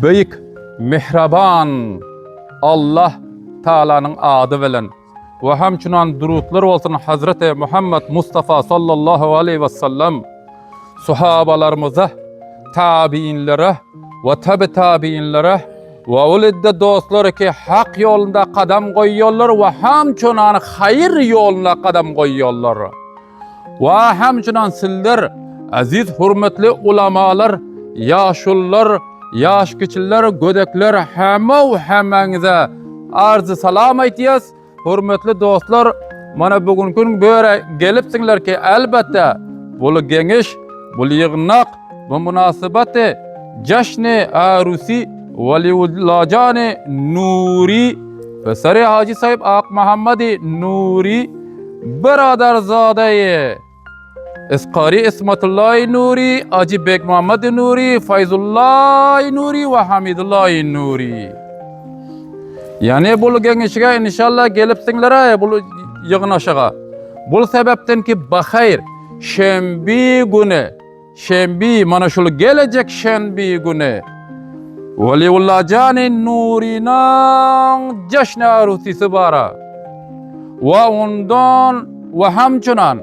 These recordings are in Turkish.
Büyük, mehraban Allah Taala'nın adı bilen ve hemçunan durutlar olsun Hazreti Muhammed Mustafa sallallahu aleyhi ve sellem sahabalarımıza, tabiinlere ve tabi tabiinlere ve ulidde dostları ki hak yolunda kadam koyuyorlar ve hemçunan hayır yoluna kadam koyuyorlar. Ve hemçunan sizler aziz hürmetli ulamalar, yaşullar, yaş küçüller, gödekler hemenize arz salam aytıyız. Hürmetli dostlar, mana bugün böyle gelipsinler ki elbette bu geniş, bu yığınak, bu münasebeti Ceshn-i Arusi Veliullahcan Nuri Pesar Hacı Sahib Ak Muhammed Nuri Biraderzade Esqari İsmetullah Nuri Hacı Bek Muhammed Nuri Fayzullah Nuri ve Hamidullah Nuri. Yani bu gençliğe inşallah gelipsinler bu yığın aşağı. Bu sebepten ki bakayır şembi günü, şembi mana şulu gelecek şembi günü Veliullahcan Nuri'nin Ceshn-i Arusisi bara. Ve ondan ve hemçunan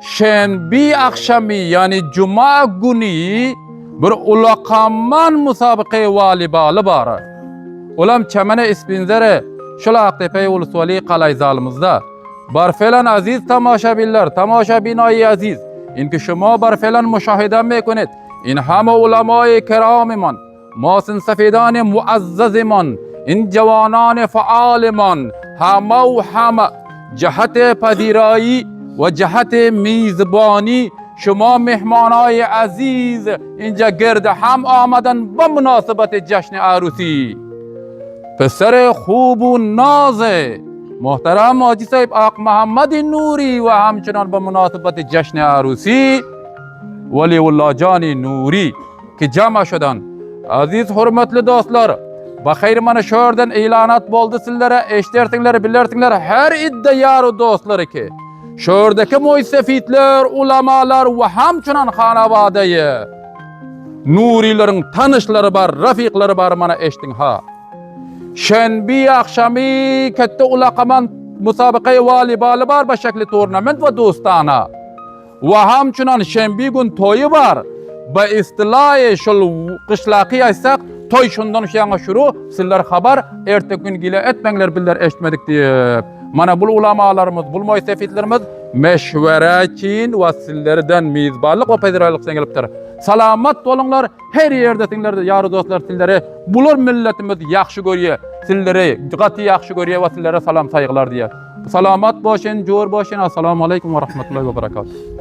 şembi akşamı yani cuma günü bir ulaqamman musabıqe valibalı bara. Ulam çemene ispinzere şula Aktepe Ulus Veli Qalay zalimizda bar falan aziz tamaşabinler, tamaşabinayı aziz. İnki şuma bar falan müşahiden mekunit. İn hamı ulamay-ı keramiman, masin safidani muazzaziman, in cavanani faaliman, hama hama cehate padirayi ve cehate mizbani şuma mehmanay aziz inca girde ham amadan ba münasebet Ceshn-i Arusi. Pesar خوب ناز محترم حاجی صاحب آق محمد نوری و همچنان به مناسبت جشن عروسی ولی الله جان نوری که جمع شدن. Aziz hürmetli dostlar, bakayır mana şördен ilanat boldu sizlere, eşdersinler, bilersinler, her iddiyarı dostları ki şördeki muysefitler, ulamalar ve hamçunan hanavadayı Nurilerin tanışları var, rafikları var mana eştin ha. Şenbi akşamı kette ulaqaman musabıqe valibalı var bu şekli turnament ve dostana. Ve hamçunan şenbi gün toyu var. Bu istilahı şul qışlaqi aysak toy şundan şuyana şuru sizler haber ertek gün gile etmenler biller eşitmedik diye. Mana bu ulamalarımız, bu muysefitlerimiz meşvereçin ve sizlerden mizbarlık ve peziraylık sen geliptir. Salamat olunlar, her yerde sizler yarı dostlar sizlere bulur milletimiz yaxşı görüyor. Sizlere gati yaxşı görüyor ve sizlere salam saygılar diye. Salamat boşun, jor boşun. Assalamu aleykum ve rahmetullahi ve berekatuhu.